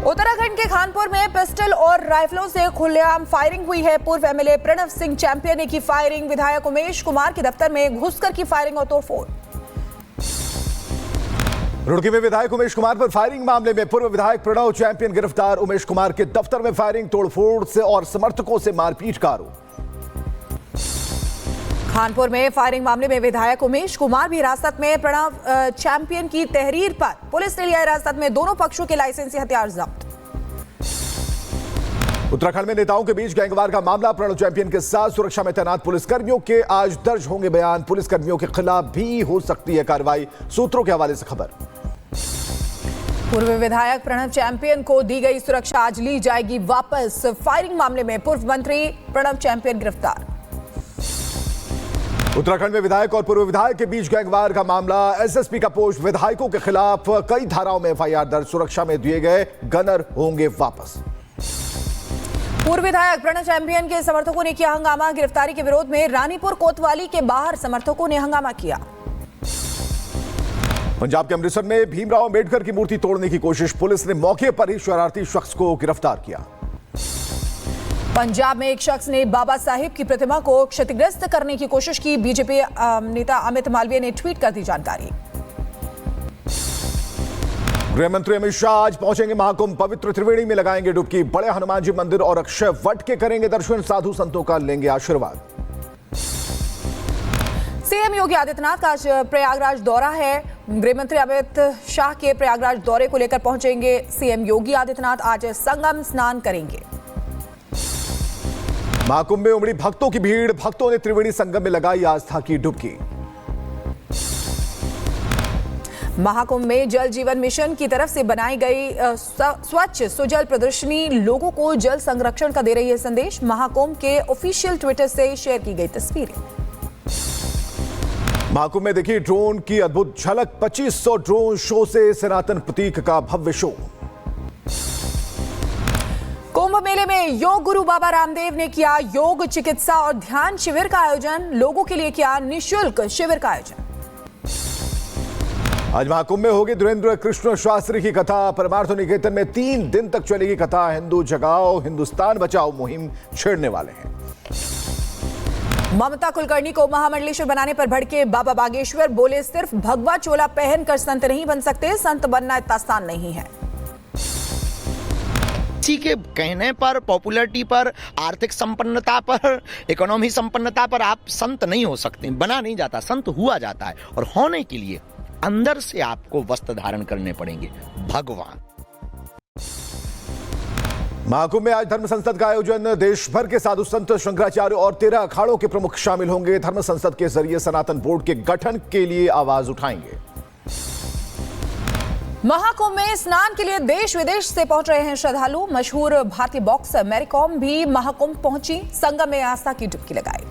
उत्तराखंड के खानपुर में पिस्टल और राइफलों से खुलेआम फायरिंग हुई है। पूर्व एमएलए प्रणव सिंह चैंपियन ने की फायरिंग। विधायक उमेश कुमार के दफ्तर में घुसकर की फायरिंग और तोड़फोड़। रुड़की में विधायक उमेश कुमार पर फायरिंग मामले में पूर्व विधायक प्रणव चैंपियन गिरफ्तार। उमेश कुमार के दफ्तर में फायरिंग, तोड़फोड़ से और समर्थकों से मारपीट का आरोप। खानपुर में फायरिंग मामले में विधायक उमेश कुमार भी हिरासत में। प्रणव चैंपियन की तहरीर पर पुलिस ने लिया हिरासत में। दोनों पक्षों के लाइसेंसी हथियार जब्त। उत्तराखंड में नेताओं के बीच गैंगवार का मामला। प्रणव चैंपियन के साथ सुरक्षा में तैनात पुलिसकर्मियों के आज दर्ज होंगे बयान। पुलिसकर्मियों के खिलाफ भी हो सकती है कार्रवाई, सूत्रों के हवाले से खबर। पूर्व विधायक प्रणव चैंपियन को दी गई सुरक्षा आज ली जाएगी वापस। फायरिंग मामले में पूर्व मंत्री प्रणव चैंपियन गिरफ्तार। उत्तराखंड में विधायक और पूर्व विधायक के बीच गैंगवार का मामला। एसएसपी का पोस्ट, विधायकों के खिलाफ कई धाराओं में एफआईआर दर्ज। सुरक्षा में दिए गए गनर होंगे वापस। पूर्व विधायक प्रणव चैंपियन के समर्थकों ने किया हंगामा। गिरफ्तारी के विरोध में रानीपुर कोतवाली के बाहर समर्थकों ने हंगामा किया। पंजाब के अमृतसर में भीमराव अंबेडकर की मूर्ति तोड़ने की कोशिश। पुलिस ने मौके पर ही शरारती शख्स को गिरफ्तार किया। पंजाब में एक शख्स ने बाबा साहिब की प्रतिमा को क्षतिग्रस्त करने की कोशिश की। बीजेपी नेता अमित मालवीय ने ट्वीट कर दी जानकारी। गृह मंत्री अमित शाह आज पहुंचेंगे महाकुंभ। पवित्र त्रिवेणी में लगाएंगे डुबकी। बड़े हनुमान जी मंदिर और अक्षय वट के करेंगे दर्शन। साधु संतों का लेंगे आशीर्वाद। सीएम योगी आदित्यनाथ का आज प्रयागराज दौरा है। गृह मंत्री अमित शाह के प्रयागराज दौरे को लेकर पहुंचेंगे सीएम योगी आदित्यनाथ। आज संगम स्नान करेंगे। महाकुंभ में उमड़ी भक्तों की भीड़। भक्तों ने त्रिवेणी संगम में लगाई आस्था की डुबकी। महाकुंभ में जल जीवन मिशन की तरफ से बनाई गई स्वच्छ सुजल प्रदर्शनी लोगों को जल संरक्षण का दे रही है संदेश। महाकुंभ के ऑफिशियल ट्विटर से शेयर की गई तस्वीरें। महाकुंभ में देखिए ड्रोन की अद्भुत झलक। 2500 ड्रोन शो से सनातन प्रतीक का भव्य शो। कुंभ मेले में योग गुरु बाबा रामदेव ने किया योग चिकित्सा और ध्यान शिविर का आयोजन। लोगों के लिए किया निःशुल्क शिविर का आयोजन। आज महाकुंभ में होगी धीरेन्द्र कृष्ण शास्त्री की कथा। परमार्थ निकेतन में 3 दिन तक चलेगी कथा। हिंदू जगाओ हिंदुस्तान बचाओ मुहिम छेड़ने वाले हैं। ममता कुलकर्णी को महामंडलेश्वर बनाने पर भड़के बाबा बागेश्वर। बोले सिर्फ भगवा चोला पहनकर संत नहीं बन सकते। संत बनना इतना आसान नहीं है। किसी के कहने पर, पॉपुलैरिटी पर, आर्थिक संपन्नता पर, इकोनॉमी संपन्नता पर आप संत नहीं हो सकते। बना नहीं जाता, संत हुआ जाता है। और होने के लिए अंदर से आपको वस्त्र धारण करने पड़ेंगे, भगवान। महाकुंभ में आज धर्म संसद का आयोजन। देश भर के साधु संत, शंकराचार्य और 13 अखाड़ों के प्रमुख शामिल होंगे। धर्म संसद के जरिए सनातन बोर्ड के गठन के लिए आवाज उठाएंगे। महाकुंभ में स्नान के लिए देश विदेश से पहुंच रहे हैं श्रद्धालु। मशहूर भारतीय बॉक्सर मैरी कॉम भी महाकुंभ पहुंची। संगम में आस्था की डुबकी लगाई।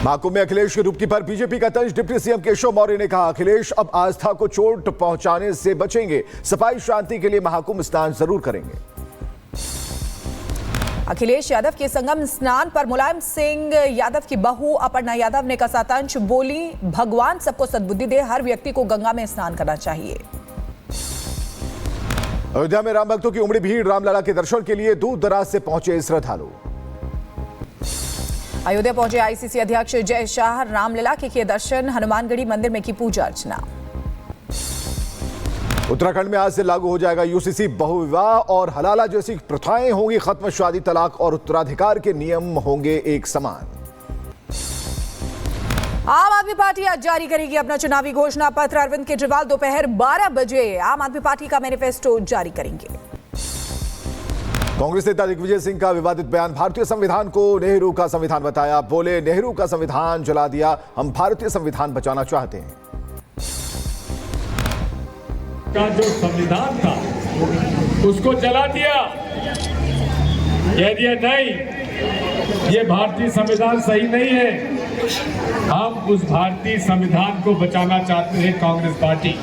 महाकुंभ में अखिलेश की डुबकी पर बीजेपी का तंज। डिप्टी सीएम केशव मौर्य ने कहा अखिलेश अब आस्था को चोट पहुंचाने से बचेंगे। सफाई शांति के लिए महाकुंभ स्नान जरूर करेंगे। अखिलेश यादव के संगम स्नान पर मुलायम सिंह यादव की बहू अपर्णा यादव ने कसा तंज। बोली भगवान सबको सद्बुद्धि दे, हर व्यक्ति को गंगा में स्नान करना चाहिए। अयोध्या में राम भक्तों की उमड़ी भीड़। रामलला के दर्शन के लिए दूर दराज से पहुंचे श्रद्धालु। अयोध्या पहुंचे आईसीसी अध्यक्ष जय शाह। रामलला के किए दर्शन। हनुमानगढ़ी मंदिर में की पूजा अर्चना। उत्तराखंड में आज से लागू हो जाएगा यूसीसी। बहुविवाह और हलाला जैसी प्रथाएं होंगी खत्म। शादी, तलाक और उत्तराधिकार के नियम होंगे एक समान। आम आदमी पार्टी आज जारी करेगी अपना चुनावी घोषणा पत्र। अरविंद केजरीवाल दोपहर 12 बजे आम आदमी पार्टी का मैनिफेस्टो जारी करेंगे। कांग्रेस नेता दिग्विजय सिंह का विवादित बयान। भारतीय संविधान को नेहरू का संविधान बताया। बोले नेहरू का संविधान जला दिया, हम भारतीय संविधान बचाना चाहते हैं। का जो संविधान था उसको जला दिया। कह दिया नहीं, ये भारतीय संविधान सही नहीं है। हम उस भारतीय संविधान को बचाना चाहते हैं कांग्रेस पार्टी।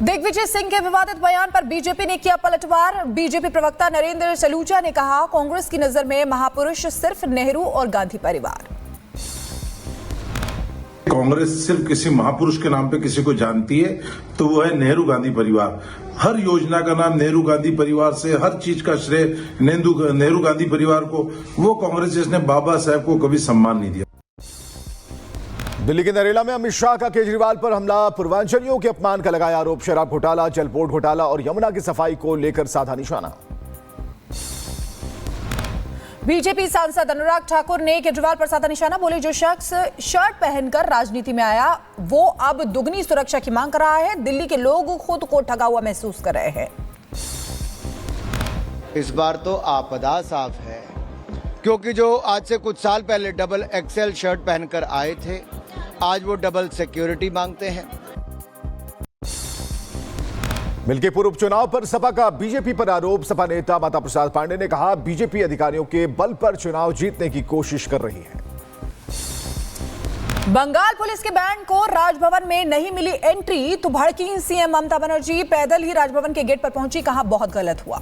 दिग्विजय सिंह के विवादित बयान पर बीजेपी ने किया पलटवार। बीजेपी प्रवक्ता नरेंद्र सलूजा ने कहा कांग्रेस की नजर में महापुरुष सिर्फ नेहरू और गांधी परिवार। कांग्रेस सिर्फ किसी महापुरुष के नाम पे किसी को जानती है तो वो है नेहरू गांधी परिवार। हर योजना का नाम नेहरू गांधी परिवार से, हर चीज का श्रेय नेहरू गांधी परिवार को। वो कांग्रेस जिसने बाबा साहब को कभी सम्मान नहीं दिया। दिल्ली के नरेला में अमित शाह का केजरीवाल पर हमला, पूर्वांचलियों के अपमान का लगाया आरोप। शराब घोटाला, जल बोर्ड घोटाला और यमुना की सफाई को लेकर साधा निशाना। बीजेपी सांसद अनुराग ठाकुर ने केजरीवाल पर साधा निशाना, बोले जो शख्स शर्ट पहनकर राजनीति में आया वो अब दुगनी सुरक्षा की मांग कर रहा है। दिल्ली के लोग खुद को ठगा हुआ महसूस कर रहे हैं। इस बार तो आपदा साफ है, क्योंकि जो आज से कुछ साल पहले डबल एक्सेल शर्ट पहनकर आए थे, आज वो डबल सिक्योरिटी मांगते हैं। मिलके पूर्व उपचुनाव पर सपा का बीजेपी पर आरोप। सपा नेता माता प्रसाद पांडे ने कहा, बीजेपी अधिकारियों के बल पर चुनाव जीतने की कोशिश कर रही है। बंगाल पुलिस के बैंड को राजभवन में नहीं मिली एंट्री तो भड़की सीएम ममता बनर्जी। पैदल ही राजभवन के गेट पर पहुंची, कहा बहुत गलत हुआ।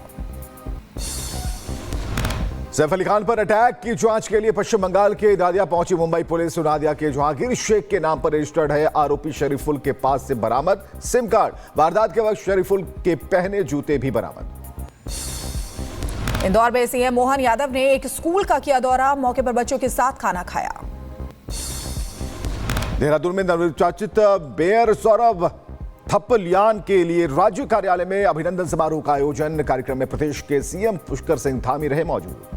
सैफ अली खान पर अटैक की जांच के लिए पश्चिम बंगाल के नादिया पहुंची मुंबई पुलिस। नादिया के जहांगीर शेख के नाम पर रजिस्टर्ड है। आरोपी शरीफुल के पास से बरामद सिम कार्ड। वारदात के वक्त शरीफुल के पहने जूते भी बरामद। इंदौर में सीएम मोहन यादव ने एक स्कूल का किया दौरा, मौके पर बच्चों के साथ खाना खाया। देहरादून में नवनिर्वाचित मेयर सौरभ थपलियान के लिए राज्य कार्यालय में अभिनंदन समारोह का आयोजन। कार्यक्रम में प्रदेश के सीएम पुष्कर सिंह धामी रहे मौजूद।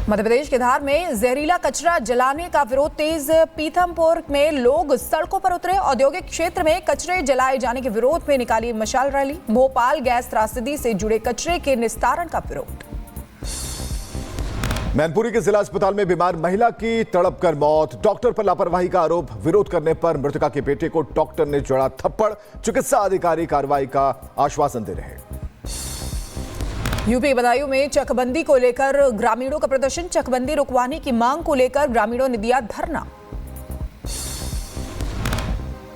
मध्य प्रदेश के धार में जहरीला कचरा जलाने का विरोध तेज। पीथमपुर में लोग सड़कों पर उतरे। औद्योगिक क्षेत्र में कचरे जलाए जाने के विरोध में निकाली मशाल रैली। भोपाल गैस त्रासदी से जुड़े कचरे के निस्तारण का विरोध। मैनपुरी के जिला अस्पताल में बीमार महिला की तड़प कर मौत। डॉक्टर पर लापरवाही का आरोप। विरोध करने पर मृतका के बेटे को डॉक्टर ने जड़ा थप्पड़। चिकित्सा अधिकारी कार्रवाई का आश्वासन दे रहे। यूपी बदायूं में चकबंदी को लेकर ग्रामीणों का प्रदर्शन। चकबंदी रुकवाने की मांग को लेकर ग्रामीणों ने दिया धरना।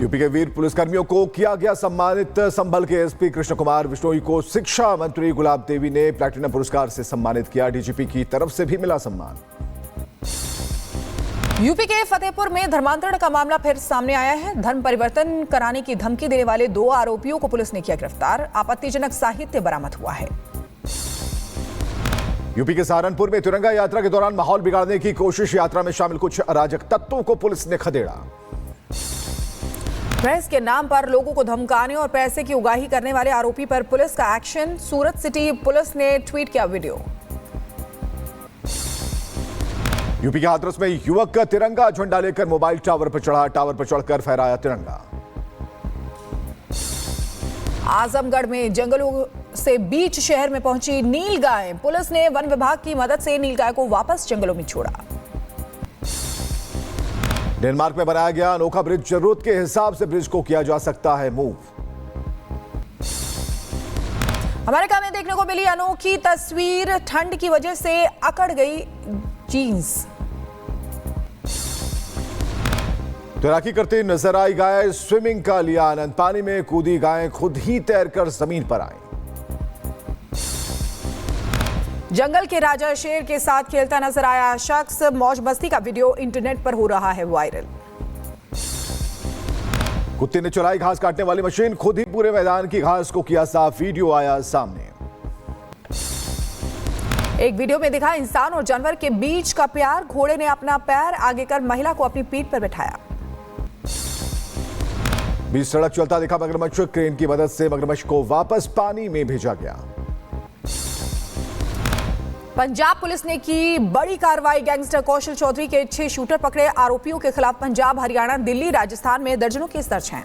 यूपी के वीर पुलिसकर्मियों को किया गया सम्मानित। संभल के एसपी कृष्ण कुमार बिश्नोई को शिक्षा मंत्री गुलाब देवी ने प्लैटिनम पुरस्कार से सम्मानित किया। डीजीपी की तरफ से भी मिला सम्मान। यूपी के फतेहपुर में धर्मांतरण का मामला फिर सामने आया है। धर्म परिवर्तन कराने की धमकी देने वाले 2 आरोपियों को पुलिस ने किया गिरफ्तार। आपत्तिजनक साहित्य बरामद हुआ है। यूपी के सहारनपुर में तिरंगा यात्रा के दौरान माहौल बिगाड़ने की कोशिश। यात्रा में शामिल कुछ अराजक तत्वों को पुलिस ने खदेड़ा। प्रेस के नाम पर लोगों को धमकाने और पैसे की उगाही करने वाले आरोपी पर पुलिस का एक्शन। सूरत सिटी पुलिस ने ट्वीट किया वीडियो। यूपी के हाथरस में युवक का तिरंगा झंडा लेकर मोबाइल टावर पर चढ़ा। टावर पर चढ़कर फहराया तिरंगा। आजमगढ़ में जंगलों से बीच शहर में पहुंची नीलगाय। पुलिस ने वन विभाग की मदद से नीलगाय को वापस जंगलों में छोड़ा। डेनमार्क में बनाया गया अनोखा ब्रिज। जरूरत के हिसाब से ब्रिज को किया जा सकता है मूव। अमेरिका में देखने को मिली अनोखी तस्वीर। ठंड की वजह से अकड़ गई जीन्स। तैराकी करते नजर आई गाय। स्विमिंग का लिया आनंद। पानी में कूदी गाय खुद ही तैरकर जमीन पर आई। जंगल के राजा शेर के साथ खेलता नजर आया शख्स। मौज मस्ती का वीडियो इंटरनेट पर हो रहा है वायरल। कुत्ते ने चलाई घास काटने वाली मशीन। खुद ही पूरे मैदान की घास को किया साफ। वीडियो आया सामने। एक वीडियो में दिखा इंसान और जानवर के बीच का प्यार। घोड़े ने अपना पैर आगे कर महिला को अपनी पीठ पर बैठाया। बीच सड़क चलता दिखा मगरमच्छ। क्रेन की मदद से मगरमच्छ को वापस पानी में भेजा गया। पंजाब पुलिस ने की बड़ी कार्रवाई। गैंगस्टर कौशल चौधरी के 6 शूटर पकड़े। आरोपियों के खिलाफ पंजाब, हरियाणा, दिल्ली, राजस्थान में दर्जनों केस दर्ज हैं।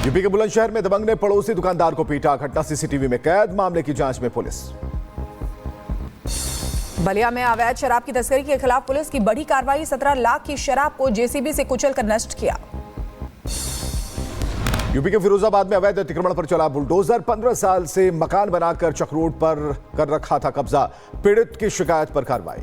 यूपी के बुलंदशहर में दबंग ने पड़ोसी दुकानदार को पीटा। घटना सीसीटीवी में कैद। मामले की जांच में पुलिस। बलिया में अवैध शराब की तस्करी के खिलाफ पुलिस की बड़ी कार्रवाई। 17 लाख की शराब को जेसीबी से कुचलकर नष्ट किया। यूपी के फिरोजाबाद में अवैध अतिक्रमण पर चला बुलडोजर। 15 साल से मकान बनाकर चक्रोड पर कर रखा था कब्जा। पीड़ित की शिकायत पर कार्रवाई।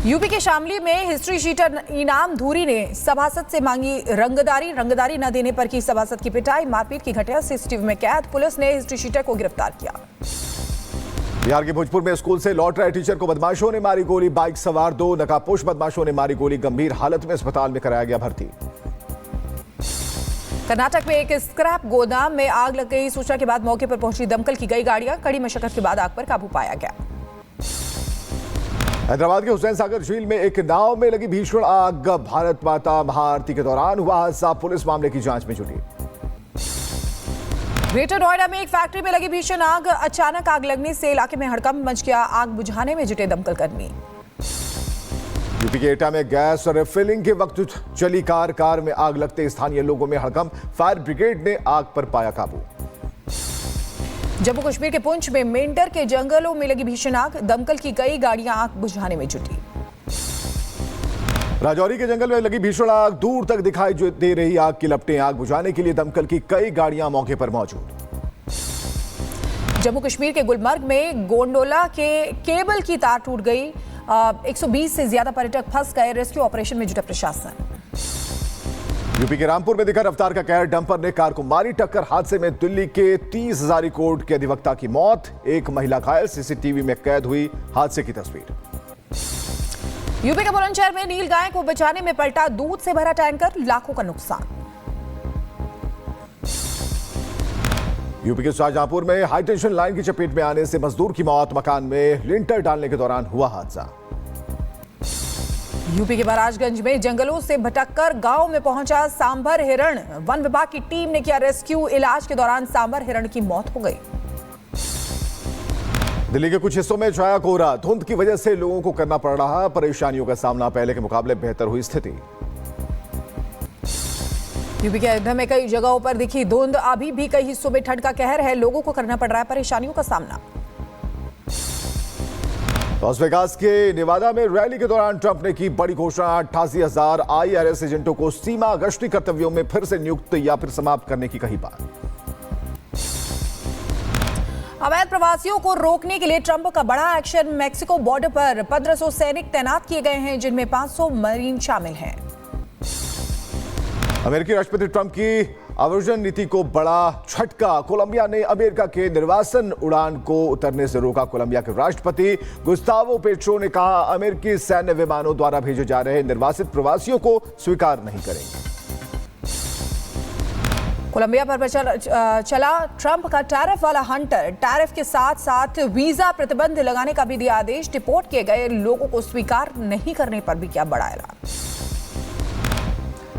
यूपी के शामली में हिस्ट्री शीटर इनाम धूरी ने सभासद से मांगी रंगदारी न देने पर की सभासद की पिटाई। मारपीट की घटना सीसीटीवी में कैद। पुलिस ने हिस्ट्री शीटर को गिरफ्तार किया। बिहार के भोजपुर में स्कूल से लौट रहे टीचर को बदमाशों ने मारी गोली। बाइक सवार 2 नकाबपोश बदमाशों ने मारी गोली। गंभीर हालत में अस्पताल में कराया गया भर्ती। कर्नाटक में एक स्क्रैप गोदाम में आग लग गई। सूचना के बाद मौके पर पहुंची दमकल की कई गाड़ियां। कड़ी मशक्कत के बाद आग पर काबू पाया गया। हैदराबाद के हुसैन सागर झील में एक नाव में लगी भीषण आग। भारत माता महाआरती के दौरान हुआ हादसा। पुलिस मामले की जांच में जुटी। ग्रेटर नोएडा में एक फैक्ट्री में लगी भीषण आग। अचानक आग लगने से इलाके में हड़कंप मच गया। आग बुझाने में जुटे दमकल कर्मी। यूपी के एटा में गैस रिफिलिंग के वक्त चली कार में आग लगते स्थानीय लोगों में हड़कंप। फायर ब्रिगेड ने आग पर पाया काबू। जम्मू कश्मीर के पुंछ में मेंढर के जंगलों में लगी भीषण आग। दमकल की कई गाड़ियां आग बुझाने में जुटी। राजौरी के जंगल में लगी भीषण आग। दूर तक दिखाई दे रही आग की लपटें। आग बुझाने के लिए दमकल की कई गाड़ियां मौके पर मौजूद। जम्मू कश्मीर के गुलमर्ग में गोंडोला के केबल की तार टूट गई। 120 से ज्यादा पर्यटक फंस गए। रेस्क्यू ऑपरेशन में जुटा प्रशासन। यूपी के रामपुर में दिखा रफ्तार का कहर। डंपर ने कार को मारी टक्कर। हादसे में दिल्ली के 30 हजारी कोर्ट के अधिवक्ता की मौत। एक महिला घायल। सीसीटीवी में कैद हुई हादसे की तस्वीर। यूपी के बुलंदशहर में नील गाय को बचाने में पलटा दूध से भरा टैंकर। लाखों का नुकसान। यूपी के शाहजहांपुर में हाईटेंशन लाइन की चपेट में आने से मजदूर की मौत। मकान में लिंटर डालने के दौरान हुआ हादसा। यूपी के महाराजगंज में जंगलों से भटककर गांव में पहुंचा सांभर हिरण। वन विभाग की टीम ने किया रेस्क्यू। इलाज के दौरान सांभर हिरण की मौत हो गई। दिल्ली के कुछ हिस्सों में छाया कोहरा। धुंध की वजह से लोगों को करना पड़ रहा परेशानियों का सामना। पहले के मुकाबले बेहतर हुई स्थिति। यूपी के अयोध्या में कई जगहों पर दिखी धुंध। अभी भी कई हिस्सों में ठंड का कहर है। लोगों को करना पड़ रहा है परेशानियों का सामना। लॉस वेगास के नेवादा में रैली के दौरान ट्रंप ने की बड़ी घोषणा। 88,000 IRS एजेंटों को सीमा गश्ती कर्तव्यों में फिर से नियुक्त या फिर समाप्त करने की कही बात। अवैध प्रवासियों को रोकने के लिए ट्रंप का बड़ा एक्शन। मेक्सिको बॉर्डर पर 1500 सैनिक तैनात किए गए हैं, जिनमें 500 मरीन शामिल हैं। अमेरिकी राष्ट्रपति ट्रंप की अवर्जन नीति को बड़ा झटका। कोलंबिया ने अमेरिका के निर्वासन उड़ान को उतरने से रोका। कोलंबिया के राष्ट्रपति गुस्तावो पेट्रो ने कहा, अमेरिकी सैन्य विमानों द्वारा भेजे जा रहे निर्वासित प्रवासियों को स्वीकार नहीं करेंगे। कोलंबिया पर चला ट्रंप का टैरिफ वाला हंटर। टैरिफ के साथ साथ वीजा प्रतिबंध लगाने का भी दिया आदेश। डिपोर्ट किए गए लोगों को स्वीकार नहीं करने पर भी किया बड़ा ऐलान।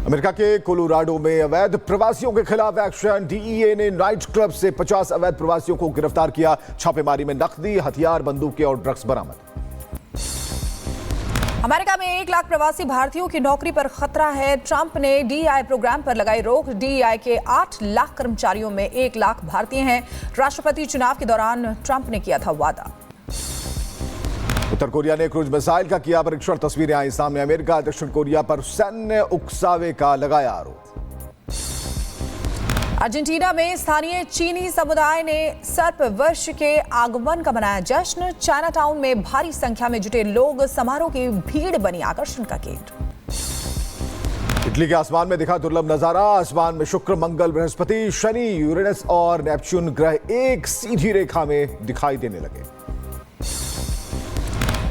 अमेरिका के कोलोराडो में अवैध प्रवासियों के खिलाफ एक्शन। DEA ने नाइट क्लब से 50 अवैध प्रवासियों को गिरफ्तार किया। छापेमारी में नकदी, हथियार, बंदूकें और ड्रग्स बरामद। अमेरिका में 1 लाख प्रवासी भारतीयों की नौकरी पर खतरा है। ट्रंप ने DEI प्रोग्राम पर लगाई रोक। DEI के 8 लाख कर्मचारियों में 1 लाख भारतीय हैं। राष्ट्रपति चुनाव के दौरान ट्रंप ने किया था वादा। उत्तर कोरिया ने क्रूज मिसाइल का किया परीक्षण। तस्वीरें आई सामने। अमेरिका दक्षिण कोरिया पर सैन्य उकसावे का लगाया आरोप। अर्जेंटीना में स्थानीय चीनी समुदाय ने सर्प वर्ष के आगमन का मनाया जश्न। चाइना टाउन में भारी संख्या में जुटे लोग। समारोह की भीड़ बनी आकर्षण का केंद्र। इटली के आसमान में दिखा दुर्लभ नजारा। आसमान में शुक्र, मंगल, बृहस्पति, शनि, यूरेनस और नेपच्यून ग्रह एक सीधी रेखा में दिखाई देने लगे।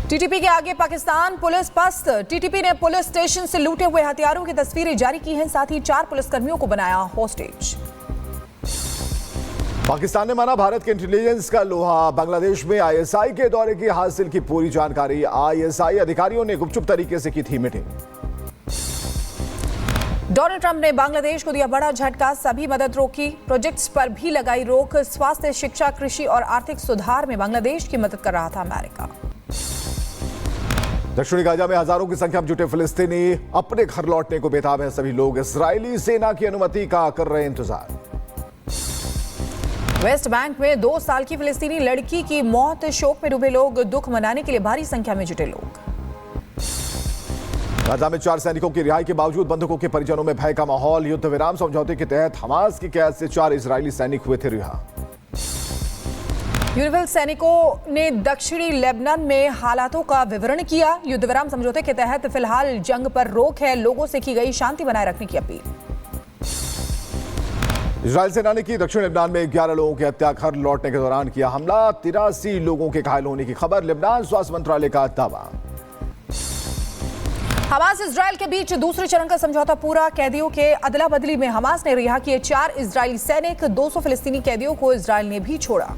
टीटीपी के आगे पाकिस्तान पुलिस पस्त। टीटीपी ने पुलिस स्टेशन से लूटे हुए हथियारों की तस्वीरें जारी की हैं। साथ ही 4 पुलिसकर्मियों को बनाया हॉस्टेज। पाकिस्तान ने माना भारत के इंटेलिजेंस का लोहा। बांग्लादेश में ISI के दौरे की हासिल की पूरी जानकारी। ISI अधिकारियों ने गुपचुप तरीके से की थी मीटिंग। डोनाल्ड ट्रंप ने बांग्लादेश को दिया बड़ा झटका। सभी मदद रोकी। प्रोजेक्ट्स पर भी लगाई रोक। स्वास्थ्य, शिक्षा, कृषि और आर्थिक सुधार में बांग्लादेश की मदद कर रहा था अमेरिका। दक्षिणी गाजा में हजारों की संख्या में जुटे फिलिस्तीनी अपने घर लौटने को बेताब हैं। सभी लोग इजरायली सेना की अनुमति का कर रहे इंतजार। वेस्ट बैंक में 2 साल की फिलिस्तीनी लड़की की मौत। शोक में डूबे लोग। दुख मनाने के लिए भारी संख्या में जुटे लोग। गाजा में 4 सैनिकों की रिहाई के बावजूद बंधकों के परिजनों में भय का माहौल। युद्ध विराम समझौते के तहत हमास की कैद से 4 इजरायली सैनिक हुए थे रिहा। यूनिफिल सैनिकों ने दक्षिणी लेबनान में हालातों का विवरण किया। युद्ध विराम समझौते के तहत फिलहाल जंग पर रोक है। लोगों से की गई शांति बनाए रखने की अपील। इजरायल सेना ने की दक्षिण लेबनान में 11 लोगों की हत्या, घर लौटने के दौरान किया हमला, 83 लोगों के घायल होने की खबर, लेबनान स्वास्थ्य मंत्रालय का दावा। हमास इजरायल के बीच दूसरे चरण का समझौता पूरा, कैदियों के अदला बदली में हमास ने रिहा किए 4 इजरायली सैनिक, 200 फिलिस्तीनी कैदियों को इजरायल ने भी छोड़ा।